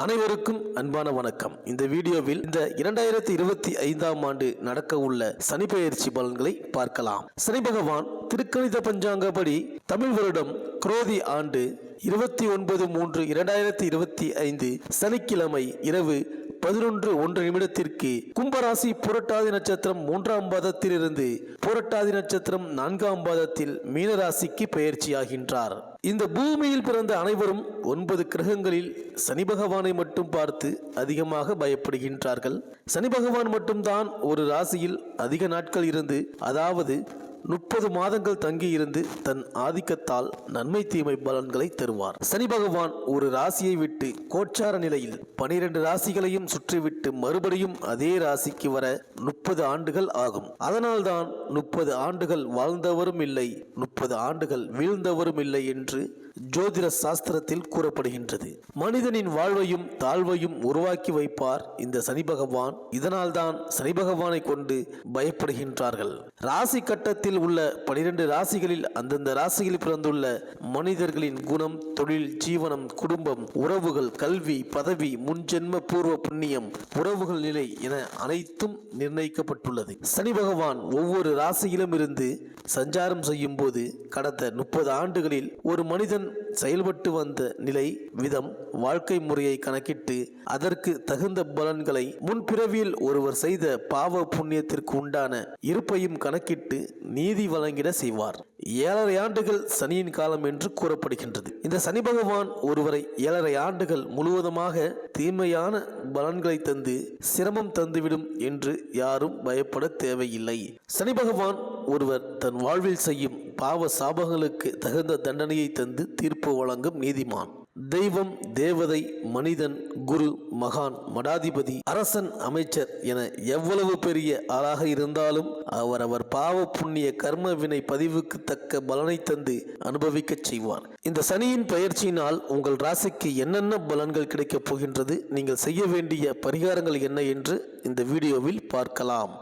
அனைவருக்கும் அன்பான வணக்கம். இந்த வீடியோவில் இந்த 2025ஆம் ஆண்டு நடக்க உள்ள சனி பெயர்ச்சி பலன்களை பார்க்கலாம். சனி பகவான் திருக்கணித பஞ்சாங்கப்படி தமிழ் வருடம் குரோதி ஆண்டு 29/3/2025 சனிக்கிழமை இரவு 11:01 கும்பராசி புரட்டாதி நட்சத்திரம் 3ஆம் பாதத்திலிருந்து புரட்டாதி நட்சத்திரம் 4ஆம் பாதத்தில் மீனராசிக்கு பெயர்ச்சியாகின்றார். இந்த பூமியில் பிறந்த அனைவரும் 9 கிரகங்களில் சனி பகவானை மட்டும் பார்த்து அதிகமாக பயப்படுகின்றார்கள். சனி பகவான் மட்டும்தான் ஒரு ராசியில் அதிக நாட்கள் இருந்து, அதாவது 30 மாதங்கள் தங்கி இருந்து தன் ஆதிக்கத்தால் நன்மை தீமை பலன்களை தருவார். சனி பகவான் ஒரு ராசியை விட்டு கோச்சார நிலையில் 12 ராசிகளையும் சுற்றிவிட்டு மறுபடியும் அதே ராசிக்கு வர 30 ஆண்டுகள் ஆகும். அதனால்தான் 30 ஆண்டுகள் வாழ்ந்தவரும் இல்லை, 30 ஆண்டுகள் வீழ்ந்தவரும் இல்லை என்று ஜோதிட சாஸ்திரத்தில் கூறப்படுகின்றது. மனிதனின் வாழ்வையும் தாழ்வையும் உருவாக்கி வைப்பார் இந்த சனி பகவான். இதனால்தான் சனி பகவானை கொண்டு பயப்படுகின்றார்கள். ராசி கட்டத்தில் உள்ள 12 ராசிகளில் அந்தந்த ராசிகளில் பிறந்துள்ள மனிதர்களின் குணம், தொழில், ஜீவனம், குடும்பம், உறவுகள், கல்வி, பதவி, முன்ஜென்ம பூர்வ புண்ணியம், உறவுகள் நிலை என அனைத்தும் நிர்ணயிக்கப்பட்டுள்ளது. சனி பகவான் ஒவ்வொரு ராசியிலும் இருந்து சஞ்சாரம் செய்யும் போது கடந்த 30 ஆண்டுகளில் ஒரு மனிதன் செயல்பட்டு வந்த நிலை, விதம், வாழ்க்கை முறையை கணக்கிட்டு அதற்கு தகுந்த பலன்களை, முன்பிறவியில் ஒருவர் செய்த பாவ புண்ணியத்திற்கு உண்டான இருப்பையும் கணக்கிட்டு நீதி வழங்கிட செய்வார். 7.5 ஆண்டுகள் சனியின் காலம் என்று கூறப்படுகின்றது. இந்த சனி பகவான் ஒருவரை 7.5 ஆண்டுகள் முழுவதுமாக தீமையான பலன்களை தந்து சிரமம் தந்துவிடும் என்று யாரும் பயப்பட தேவையில்லை. சனி பகவான் ஒருவர் தன் வாழ்வில் செய்யும் பாவ சாபங்களுக்கு தகுந்த தண்டனையை தந்து தீர்ப்பு வழங்கும் நீதிமான். தெய்வம், தேவதை, மனிதன், குரு, மகான், மடாதிபதி, அரசன், அமைச்சர் என எவ்வளவு பெரிய ஆளாக இருந்தாலும் அவரவர் பாவ புண்ணிய கர்ம வினை பதிவுக்கு தக்க பலனை தந்து அனுபவிக்க செய்வார். இந்த சனியின் பெயர்ச்சியினால் உங்கள் ராசிக்கு என்னென்ன பலன்கள் கிடைக்கப் போகின்றது, நீங்கள் செய்ய வேண்டிய பரிகாரங்கள் என்ன என்று இந்த வீடியோவில் பார்க்கலாம்.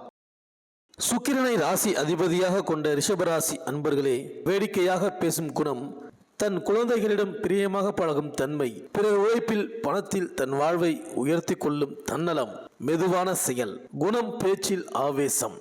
சுக்கிரனை ராசி அதிபதியாக கொண்ட ரிஷபராசி அன்பர்களே, வேடிக்கையாக பேசும் குணம், தன் குழந்தைகளிடம் பிரியமாக பழகும் தன்மை, பிறர் உழைப்பில் பணத்தில் தன் வாழ்வை உயர்த்தி கொள்ளும் தன்னலம், மெதுவான செயல், குணம், பேச்சில் ஆவேசம்,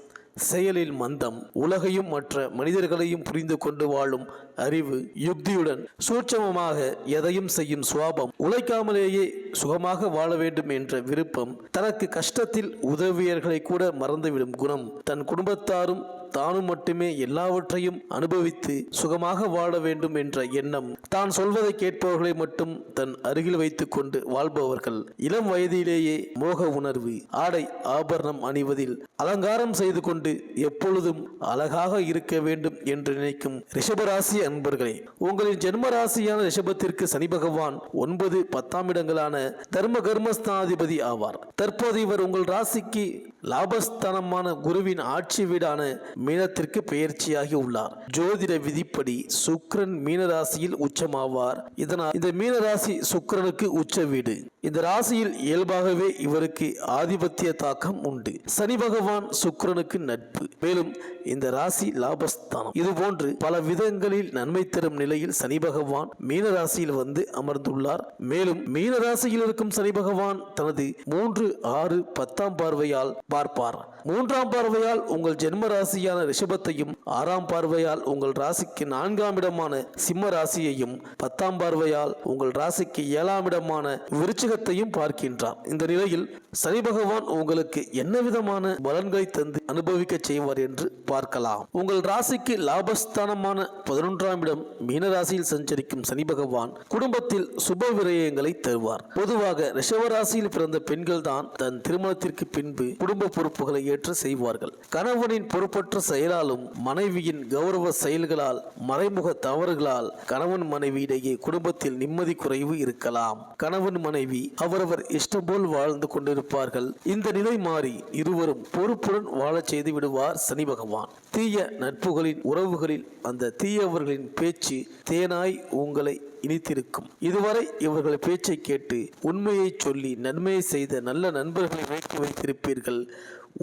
செயலில் மந்தம், உலகையும் மற்ற மனிதர்களையும் புரிந்து கொண்டு வாழும் அறிவு, யுக்தியுடன் சூட்சமமாக எதையும் செய்யும் சுவாபம், உழைக்காமலேயே சுகமாக வாழ வேண்டும் என்ற விருப்பம், தனக்கு கஷ்டத்தில் உதவியர்களை கூட மறந்துவிடும் குணம், தன் குடும்பத்தாரும் தானும் மட்டுமே எல்லாவற்றையும் அனுபவித்து சுகமாக வாழ வேண்டும் என்ற எண்ணம், தான் சொல்வதை கேட்பவர்களை மட்டும் தன் அருகில் வைத்துக் கொண்டு வாழ்பவர்கள், இளம் வயதிலேயே மோக உணர்வு, ஆடை ஆபரணம் அணிவதில் அலங்காரம் செய்து கொண்டு எப்பொழுதும் அழகாக இருக்க வேண்டும் என்று நினைக்கும் ரிஷபராசி அன்பர்களே, உங்களின் ஜென்ம ராசியான ரிஷபத்திற்கு சனி பகவான் 9, 10ஆம் இடங்களான தர்ம கர்மஸ்தானாதிபதி ஆவார். தற்போது இவர் உங்கள் ராசிக்கு லாபஸ்தானமான குருவின் ஆட்சி வீடான மீனத்திற்கு பெயர்ச்சியாகி உள்ளார். ஜோதிட விதிப்படி சுக்கிரன் மீனராசியில் உச்சமாவார். இதனால் இந்த மீனராசி சுக்கிரனுக்கு உச்ச வீடு. இந்த ராசியில் இயல்பாகவே இவருக்கு ஆதிபத்திய தாக்கம் உண்டு. சனி பகவான் சுக்கிரனுக்கு நட்பு, மேலும் இந்த ராசி லாபஸ்தானம். இதுபோன்று பல விதங்களில் நன்மை தரும் நிலையில் சனி பகவான் மீனராசியில் வந்து அமர்ந்துள்ளார். மேலும் மீனராசியில் இருக்கும் சனி பகவான் தனது 3, 6, 10ஆம் பார்வையால் பார்ப்பார். 3ஆம் பார்வையால் உங்கள் ஜென்ம ராசியான ரிஷபத்தையும், 6ஆம் பார்வையால் உங்கள் ராசிக்கு 4ஆம் இடமான சிம்ம ராசியையும், 10ஆம் பார்வையால் உங்கள் ராசிக்கு 7ஆம் இடமான விருச்சிகத்தையும் பார்க்கின்றார். இந்த நிலையில் சனி பகவான் உங்களுக்கு என்ன விதமான பலன்களை தந்து அனுபவிக்க செய்வார் என்று பார்க்கலாம். உங்கள் ராசிக்கு லாபஸ்தானமான 11ஆம் இடம் மீன ராசியில் சஞ்சரிக்கும் சனி பகவான் குடும்பத்தில் சுப விரயங்களை தருவார். பொதுவாக ரிஷபராசியில் பிறந்த பெண்கள் தான் தன் திருமணத்திற்கு பின்பு குடும்ப பொறுப்புகளை ஏற்று செய்வார்கள். கணவனின் பொறுப்பற்ற செயலாலும் மனைவியின் கௌரவ செயல்களால், மறைமுக தவறுகளால் கணவன் மனைவி இடையே குடும்பத்தில் நிம்மதி குறைவு இருக்கலாம். கணவன் மனைவி அவரவர் இஷ்டம் போல் வாழ்ந்து கொண்டிருப்பார்கள். இந்த நிலை மாறி இருவரும் பொறுப்புடன் வாழச் செய்து விடுவார் சனி பகவான். தீய நட்புகளின் உறவுகளில் அந்த தீயவர்களின் பேச்சு தேனாய் உங்களை இனித்திருக்கும். இதுவரை இவர்கள் பேச்சை கேட்டு உண்மையை சொல்லி நன்மையை செய்த நல்ல நண்பர்களை வைத்து வைத்திருப்பீர்கள்.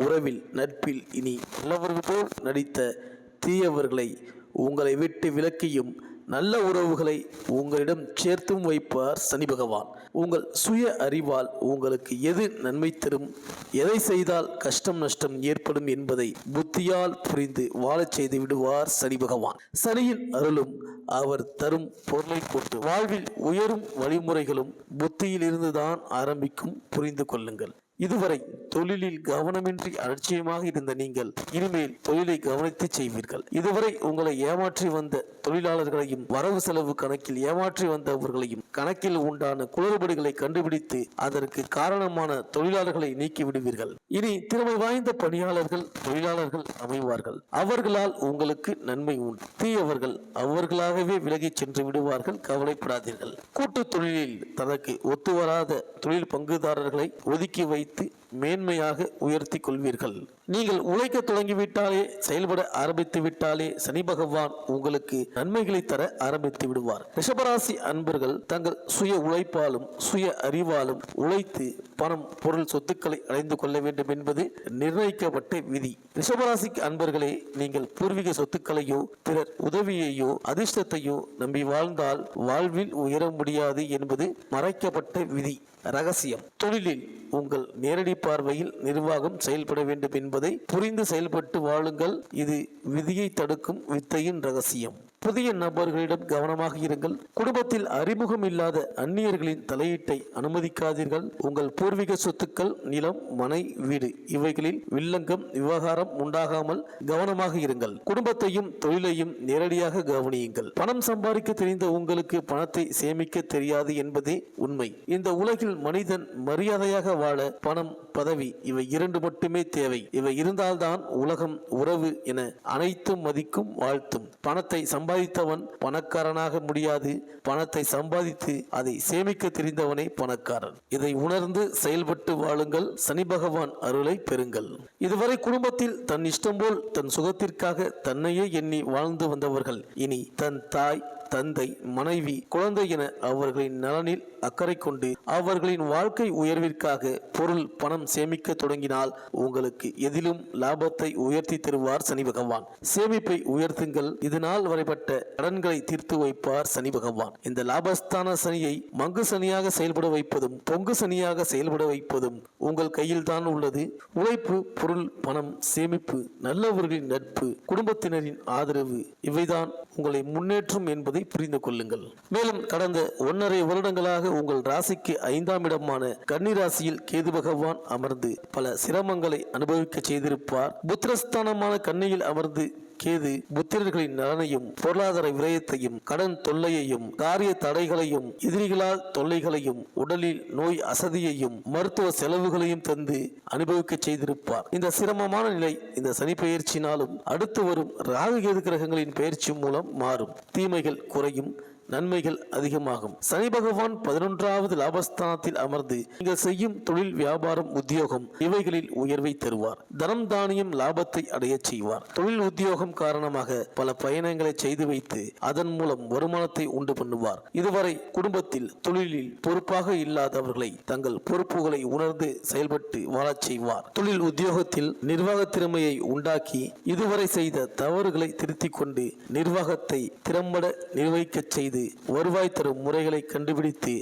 உறவில், நட்பில் இனி நல்லவர்கள் போல் நடித்த தீயவர்களை உங்களை விட்டு விலக்கியும் நல்ல உறவுகளை உங்களிடம் சேர்த்தும் வைப்பார் சனி பகவான். உங்கள் சுய அறிவால் உங்களுக்கு எது நன்மை தரும், எதை செய்தால் கஷ்டம் நஷ்டம் ஏற்படும் என்பதை புத்தியால் புரிந்து வாழச் செய்து விடுவார் சனி பகவான். சனியின் அருளும் அவர் தரும் பொருளை கொண்டு வாழ்வில் உயரும் வழிமுறைகளும் புத்தியில் இருந்துதான் ஆரம்பிக்கும், புரிந்து கொள்ளுங்கள். இதுவரை தொழிலில் கவனமின்றி அலட்சியமாக இருந்த நீங்கள் இனிமேல் தொழிலை கவனித்து செய்வீர்கள். இதுவரை உங்களை ஏமாற்றி வந்த தொழிலாளர்களையும் வரவு செலவு கணக்கில் ஏமாற்றி வந்தவர்களையும் கணக்கில் உண்டான குளறுபடிகளை கண்டுபிடித்து அதற்கு காரணமான தொழிலாளர்களை நீக்கி விடுவீர்கள். இனி திறமை வாய்ந்த பணியாளர்கள் தொழிலாளர்கள் அமைவார்கள். அவர்களால் உங்களுக்கு நன்மை உண்டு. தீயவர்கள் அவர்களாகவே விலகிச் சென்று விடுவார்கள். கவலைப்படாதீர்கள். கூட்டு தொழிலில் தனக்கு ஒத்துவராத தொழில் பங்குதாரர்களை ஒதுக்கி வைத்து மேன்மையாக உயர்த்தி கொள்வீர்கள். நீங்கள் உழைக்க தொடங்கிவிட்டாலே, செயல்பட ஆரம்பித்து விட்டாலே சனி பகவான் உங்களுக்கு நன்மைகளை தர ஆரம்பித்து விடுவார். ரிஷபராசி அன்பர்கள் தங்கள் சுய உழைப்பாலும் சுய அறிவாலும் உழைத்து பணம் பொருள் சொத்துக்களை அடைந்து கொள்ள வேண்டும் என்பது நிர்ணயிக்கப்பட்ட விதி. ரிஷபராசி அன்பர்களே, நீங்கள் பூர்வீக சொத்துக்களையோ பிறர் உதவியையோ அதிர்ஷ்டத்தையோ நம்பி வாழ்ந்தால் வாழ்வில் உயர முடியாது என்பது மறைக்கப்பட்ட விதி. ரகசியம்: தொழிலில் உங்கள் நேரடி பார்வையில் நிர்வாகம் செயல்பட வேண்டும் என்பதை புரிந்து செயல்பட்டு வாழுங்கள். இது விதியை தடுக்கும் வித்தையின் ரகசியம். புதிய நபர்களிடம் கவனமாக இருங்கள். குடும்பத்தில் அறிமுகம் இல்லாத அந்நியர்களின் தலையீட்டை அனுமதிக்காதீர்கள். உங்கள் பூர்வீக சொத்துக்கள், நிலம், மனை, வீடு இவைகளில் வில்லங்கம் விவகாரம் உண்டாகாமல் கவனமாக இருங்கள். குடும்பத்தையும் தொழிலையும் நேரடியாக கவனியுங்கள். பணம் சம்பாதிக்க தெரிந்த உங்களுக்கு பணத்தை சேமிக்க தெரியாது என்பதே உண்மை. இந்த உலகில் மனிதன் மரியாதையாக வாழ பணம், பதவி இவை இரண்டு மட்டுமே தேவை. இவை இருந்தால்தான் உலகம், உறவு என அனைத்தும் மதிக்கும், வாழ்த்தும். பணத்தை சம்பாதித்தவன் பணக்காரனாக முடியாது. பணத்தை சம்பாதித்து அதை சேமிக்க தெரிந்தவனே பணக்காரன். இதை உணர்ந்து செயல்பட்டு வாழுங்கள். சனி பகவான் அருளை பெறுங்கள். இதுவரை குடும்பத்தில் தன் இஷ்டம் போல் தன் சுகத்திற்காக தன்னையே எண்ணி வாழ்ந்து வந்தவர்கள் இனி தன் தாய், தந்தை, மனைவி, குழந்தை என அவர்களின் நலனில் அக்கறை கொண்டு அவர்களின் வாழ்க்கை உயர்விற்காக பொருள், பணம் சேமிக்க தொடங்கினால் உங்களுக்கு எதிலும் லாபத்தை உயர்த்தி தருவார் சனி பகவான். சேமிப்பை உயர்த்துங்கள். இதனால் வரைபட்ட கடன்களை தீர்த்து வைப்பார் சனி பகவான். இந்த லாபஸ்தான சனியை மங்கு சனியாக செயல்பட வைப்பதும் பொங்கு சனியாக செயல்பட வைப்பதும் உங்கள் கையில் தான் உள்ளது. உழைப்பு, பொருள், பணம், சேமிப்பு, நல்லவர்களின் நட்பு, குடும்பத்தினரின் ஆதரவு இவைதான் உங்களை முன்னேற்றும் என்பதை புரிந்து கொள்ளுங்கள். மேலும் கடந்த 1.5 வருடங்களாக உங்கள் ராசிக்கு 5ஆம் இடமான கன்னி ராசியில் கேது பகவான் அமர்ந்து பல சிரமங்களை அனுபவிக்க செய்திருப்பார். புத்திரஸ்தானமான கன்னியில் அமர்ந்து கேது புத்திரர்களின் நலனையும் பொருளாதார விரயத்தையும் கடன் தொல்லையையும் காரிய தடைகளையும் எதிரிகளால் தொல்லைகளையும் உடலில் நோய் அசதியையும் மருத்துவ செலவுகளையும் தந்து அனுபவிக்க செய்திருப்பார். இந்த சிரமமான நிலை இந்த சனி பெயர்ச்சினாலும் அடுத்து வரும் ராகு கேது கிரகங்களின் பெயர்ச்சி மூலம் மாறும். தீமைகள் குறையும், நன்மைகள் அதிகமாகும். சனி பகவான் 11வது லாபஸ்தானத்தில் அமர்ந்து நீங்கள் செய்யும் தொழில், வியாபாரம், உத்தியோகம் இவைகளில் உயர்வை தருவார். தனம், தானியம், லாபத்தை அடைய செய்வார். தொழில், உத்தியோகம் காரணமாக பல பயணங்களை செய்து வைத்து அதன் மூலம் வருமானத்தை உண்டு பண்ணுவார். இதுவரை குடும்பத்தில் தொழிலில் பொறுப்பாக இல்லாதவர்களை தங்கள் பொறுப்புகளை உணர்ந்து செயல்பட்டு வாழச் செய்வார். தொழில், உத்தியோகத்தில் நிர்வாக திறமையை உண்டாக்கி இதுவரை செய்த தவறுகளை திருத்திக் கொண்டு நிர்வாகத்தை திறம்பட நிர்வகிக்கச் செய்து வருவாய் தரும் முறைகளை கண்டுபிடித்து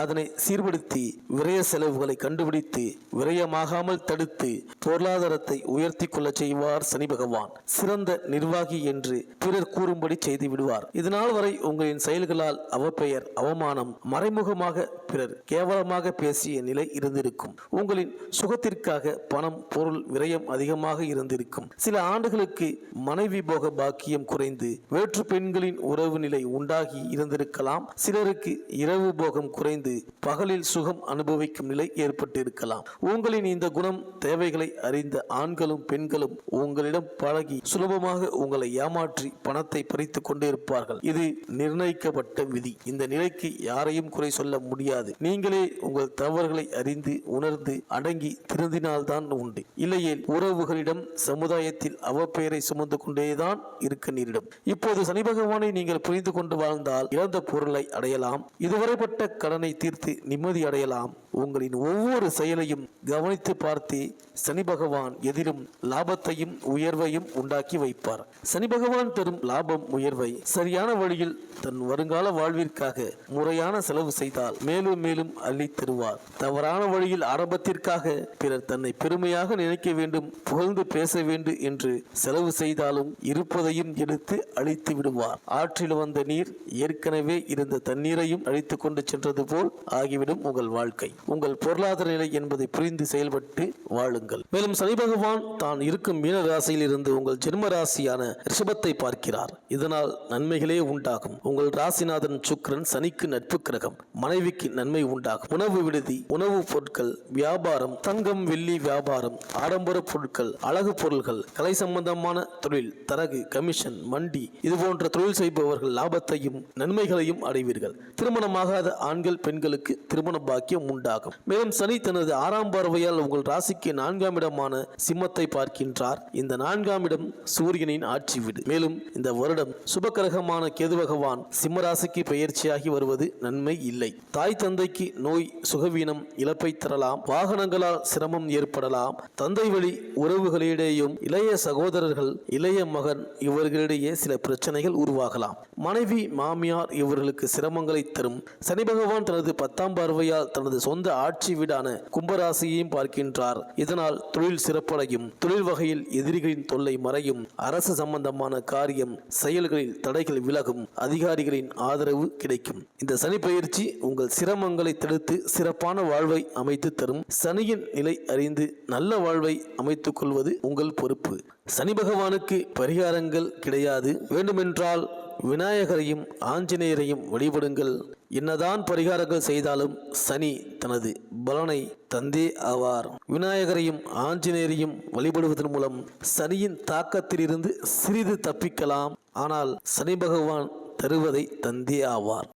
அதனை சீர்படுத்தி விரய செலவுகளை கண்டுபிடித்து விரயமாகாமல் தடுத்து பொருளாதாரத்தை உயர்த்தி கொள்ள செய்வார் சனி பகவான். சிறந்த நிர்வாகி என்று பிறர் கூறும்படி செய்து விடுவார். இதனால் வரை உங்களின் செயல்களால் அவப்பெயர், அவமானம், மறைமுகமாக பிறர் கேவலமாக பேசிய நிலை இருந்திருக்கும். உங்களின் சுகத்திற்காக பணம், பொருள் விரயம் அதிகமாக இருந்திருக்கும். சில ஆண்டுகளுக்கு மனைவி போக பாக்கியம் குறைந்து வேற்று பெண்களின் உறவு நிலை உண்டாகி இருந்திருக்கலாம். சிலருக்கு இரவு போகம் குறைந்து பகலில் சுகம் அனுபவிக்கும் நிலை ஏற்பட்டு இருக்கலாம். உங்களின் இந்த குணம் தேவைகளை அறிந்த ஆண்களும் பெண்களும் உங்களிடம் பழகி சுலபமாக உங்களை ஏமாற்றி பணத்தை பறித்து கொண்டு இருப்பார்கள். இது நிர்ணயிக்கப்பட்ட விதி. இந்த நிலைக்கு யாரையும் குறை சொல்ல முடியாது. நீங்களே உங்கள் தவறுகளை அறிந்து உணர்ந்து அடங்கி திருந்தினால்தான் உண்டு. இல்லையே உறவுகளிடம், சமுதாயத்தில் அவப்பெயரை சுமந்து கொண்டேதான் இருக்க நேரிடும். இப்போது சனி பகவானை நீங்கள் புரிந்து கொண்டு வாழ்ந்தால் இழந்த பொருளை அடையலாம். இதுவரைப்பட்ட கடனை தீர்த்து நிம்மதி அடையலாம். உங்களின் ஒவ்வொரு செயலையும் கவனித்து பார்த்தே சனி பகவான் எதிலும் லாபத்தையும் உயர்வையும் உண்டாக்கி வைப்பார். சனி பகவான் தரும் லாபம் உயர்வை சரியான வழியில் தன் வருங்கால வாழ்விற்காக முறையான செலவு செய்தால் மேலும் மேலும் அள்ளி தருவார். தவறான வழியில் ஆரம்பத்திற்காக பிறர் தன்னை பெருமையாக நினைக்க வேண்டும், புகழ்ந்து பேச வேண்டும் என்று செலவு செய்தாலும் இருப்பதையும் எடுத்து அழித்து விடுவார். ஆற்றில் வந்த நீர் ஏற்கனவே இருந்த தண்ணீரையும் அழித்து கொண்டு சென்றது போல் ஆகிவிடும் உங்கள் வாழ்க்கை. உங்கள் பொருளாதார நிலை என்பதை புரிந்து செயல்பட்டு வாழுங்கள். மேலும் சனி பகவான் தான் இருக்கும் மீன ராசியில் இருந்து உங்கள் ஜென்ம ராசியான ரிஷபத்தை பார்க்கிறார். இதனால் நன்மைகளே உண்டாகும். உங்கள் ராசிநாதன் சுக்கிரன் சனிக்கு நட்பு கிரகம். மனைவிக்கு நன்மை உண்டாகும். உணவு விடுதி, உணவுப் பொருட்கள் வியாபாரம், தங்கம் வெள்ளி வியாபாரம், ஆடம்பர பொருட்கள், அழகு பொருள்கள், கலை சம்பந்தமான தொழில், தரகு, கமிஷன், மண்டி இது போன்ற தொழில் செய்பவர்கள் லாபத்தையும் நன்மைகளையும் அடைவீர்கள். திருமணமாகாத ஆண்கள் பெண்களுக்கு திருமண பாக்கியம் உண்டாகும். மேலும் சனி தனது 6ஆம் பார்வையால் உங்கள் ராசிக்கு 4ஆம் இடமான சிம்மத்தை பார்க்கின்றார். இந்த 4ஆம் இடம் சூரியனின் ஆட்சி வீடு. மேலும் இந்த வருடம் சுபகிரகமான கேது பகவான் சிம்ம ராசிக்கு பெயர்ச்சியாகி வருவது நன்மை இல்லை. தாய் தந்தைக்கு நோய், சுகவீனம், இழப்பை தரலாம். வாகனங்களால் சிரமம் ஏற்படலாம். தந்தை வழி உறவுகளிடையேயும் இளைய சகோதரர்கள், இளைய மகன் இவர்களிடையே சில பிரச்சனைகள் உருவாகலாம். மனைவி, மாமியார் இவர்களுக்கு சிரமங்களை தரும். சனி பகவான் தனது 10ஆம் பார்வையால் தனது சொந்த ஆட்சி வீடான கும்பராசியையும் பார்க்கின்றார். இதனால் தொழில் சிறப்படையும். தொழில் வகையில் எதிரிகளின் தொல்லை மறையும். அரசு சம்பந்தமான காரியம் செயல்களில் தடைகள் விலகும். அதிகாரிகளின் ஆதரவு கிடைக்கும். இந்த சனி பயிற்சி உங்கள் சிரமங்களை தடுத்து சிறப்பான வாழ்வை அமைத்து தரும். சனியின் நிலை அறிந்து நல்ல வாழ்வை அமைத்துக் கொள்வது உங்கள் பொறுப்பு. சனி பகவானுக்கு பரிகாரங்கள் கிடையாது. வேண்டுமென்றால் விநாயகரையும் ஆஞ்சநேயரையும் வழிபடுங்கள். என்னதான் பரிகாரங்கள் செய்தாலும் சனி தனது பலனை தந்தே ஆவார். விநாயகரையும் ஆஞ்சநேயரையும் வழிபடுவதன் மூலம் சனியின் தாக்கத்திலிருந்து சிறிது தப்பிக்கலாம். ஆனால் சனி பகவான் தருவதை தந்தே ஆவார்.